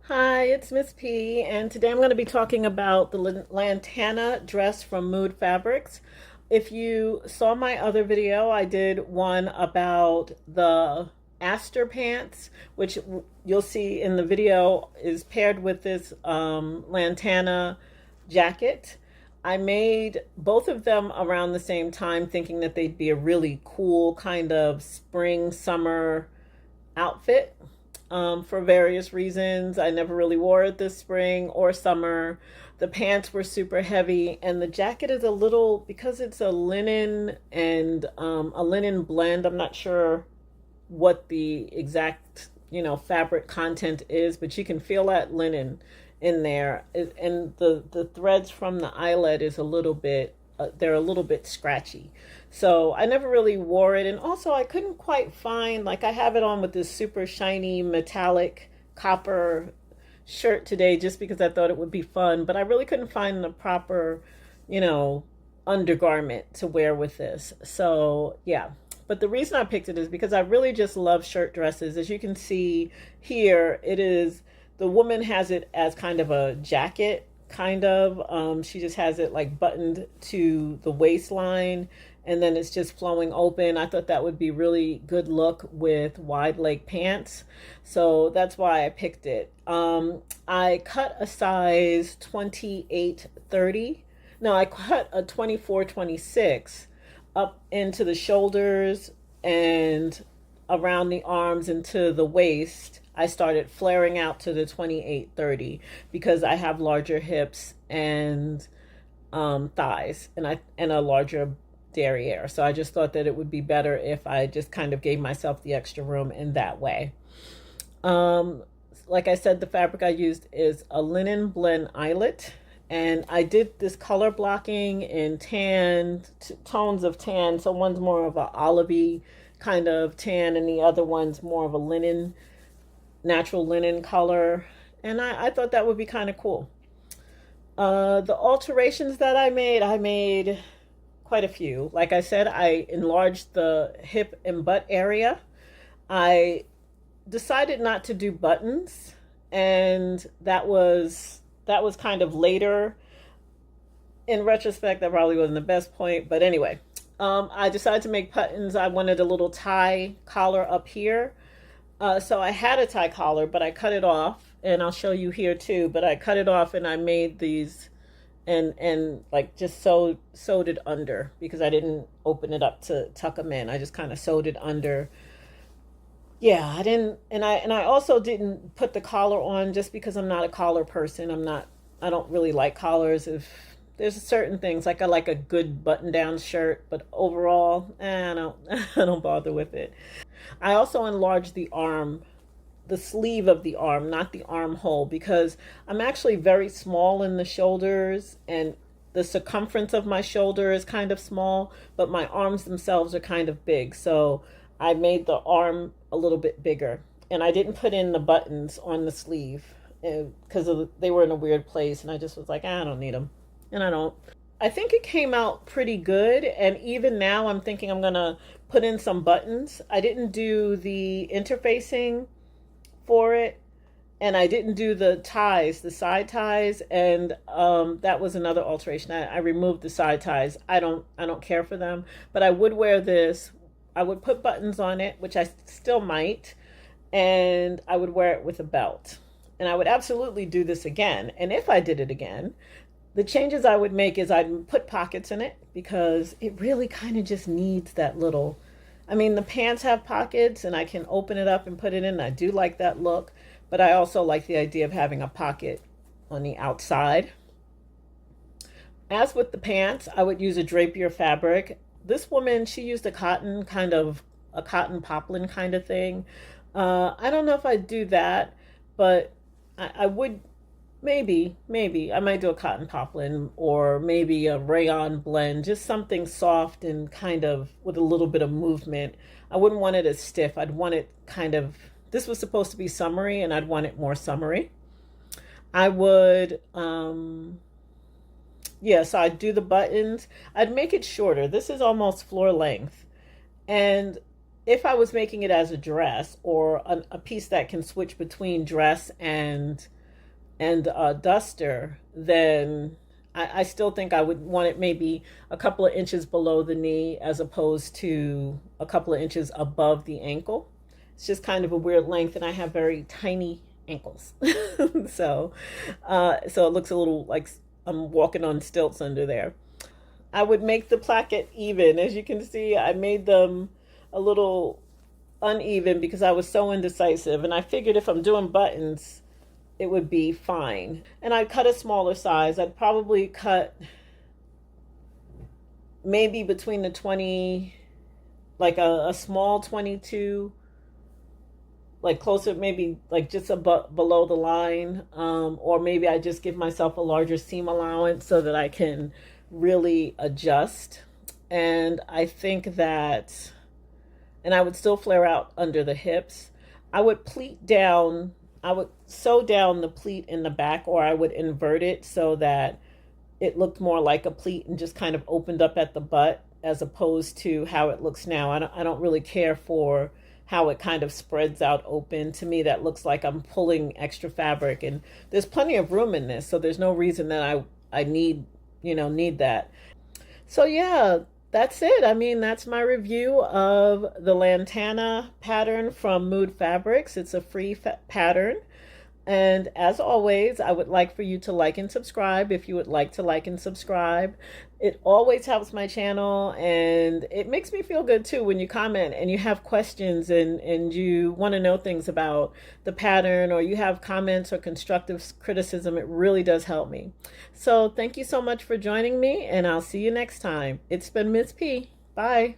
Hi, it's Miss P, and today I'm going to be talking about the Lantana dress from Mood Fabrics. If you saw my other video, I did one about the Aster Pants, which you'll see in the video is paired with this Lantana jacket. I made both of them around the same time, thinking that they'd be a really cool kind of spring, summer outfit for various reasons. I never really wore it this spring or summer. The pants were super heavy, and the jacket is a little, because it's a linen and a linen blend. I'm not sure what the exact fabric content is, but you can feel that linen in there, and the threads from the eyelet is a little bit they're a little bit scratchy. So I never really wore it. And also I couldn't quite find, like, I have it on with this super shiny metallic copper shirt today just because I thought it would be fun, but I really couldn't find the proper, you know, undergarment to wear with this. So yeah. But the reason I picked it is because I really just love shirt dresses. As you can see here, it is, the woman has it as kind of a jacket, kind of. She just has it like buttoned to the waistline, and then it's just flowing open. I thought that would be really good look with wide leg pants. So that's why I picked it. I cut a size 28-30. No, I cut a 24-26 up into the shoulders and around the arms into the waist. I started flaring out to the 28-30 because I have larger hips and thighs, and a larger derriere. So I just thought that it would be better if I just kind of gave myself the extra room in that way. Um, like I said, the fabric I used is a linen blend eyelet, and I did this color blocking in tan, tones of tan. So one's more of a olivey kind of tan, and the other one's more of a linen, natural linen color. And I thought that would be kind of cool. The alterations that I made quite a few. Like I said, I enlarged the hip and butt area. I decided not to do buttons, and that was kind of later. In retrospect, that probably wasn't the best point, but anyway, I decided to make buttons. I wanted a little tie collar up here. So I had a tie collar, but I cut it off, and I'll show you here too. But I cut it off, and I made these, and like just sewed it under because I didn't open it up to tuck them in. I just kind of sewed it under. Yeah, I didn't, and I also didn't put the collar on just because I'm not a collar person. I don't really like collars. If there's certain things, like I like a good button down shirt, but overall, I don't I don't bother with it. I also enlarged the arm, the sleeve of the arm, not the armhole, because I'm actually very small in the shoulders, and the circumference of my shoulder is kind of small, but my arms themselves are kind of big. So I made the arm a little bit bigger, and I didn't put in the buttons on the sleeve because they were in a weird place, and I just was like, I don't need them, and I don't. I think it came out pretty good, and even now I'm thinking I'm gonna put in some buttons. I didn't do the interfacing for it, and I didn't do the ties, the side ties, and that was another alteration. I removed the side ties. I don't care for them, but I would wear this. I would put buttons on it, which I still might, and I would wear it with a belt. And I would absolutely do this again. And if I did it again, the changes I would make is I'd put pockets in it because it really kind of just needs that little. I mean, the pants have pockets and I can open it up and put it in. I do like that look, but I also like the idea of having a pocket on the outside. As with the pants, I would use a drapier fabric. This woman, she used a cotton, kind of a cotton poplin kind of thing. I don't know if I'd do that, but I would. Maybe I might do a cotton poplin or maybe a rayon blend, just something soft and kind of with a little bit of movement. I wouldn't want it as stiff. I'd want it kind of, this was supposed to be summery, and I'd want it more summery. I would, yeah, so I'd do the buttons. I'd make it shorter. This is almost floor length. And if I was making it as a dress or a piece that can switch between dress and and a duster, then I still think I would want it maybe a couple of inches below the knee as opposed to a couple of inches above the ankle. It's just kind of a weird length, and I have very tiny ankles. so, so it looks a little like I'm walking on stilts under there. I would make the placket even. As you can see, I made them a little uneven because I was so indecisive. And I figured if I'm doing buttons, it would be fine. And I'd cut a smaller size. I'd probably cut maybe between the 20, like a small 22, like closer, maybe like just above, below the line. Or maybe I just give myself a larger seam allowance so that I can really adjust. And I think that, and I would still flare out under the hips. I would pleat down, I would sew down the pleat in the back, or I would invert it so that it looked more like a pleat and just kind of opened up at the butt, as opposed to how it looks now. I don't really care for how it kind of spreads out open. To me, that looks like I'm pulling extra fabric, and there's plenty of room in this, so there's no reason that I need, need that. So yeah, that's it. I mean, that's my review of the Lantana pattern from Mood Fabrics. It's a free pattern. And as always, I would like for you to like and subscribe if you would like to like and subscribe. It always helps my channel, and it makes me feel good too when you comment and you have questions, and you want to know things about the pattern, or you have comments or constructive criticism. It really does help me. So thank you so much for joining me, and I'll see you next time. It's been Miss P. Bye.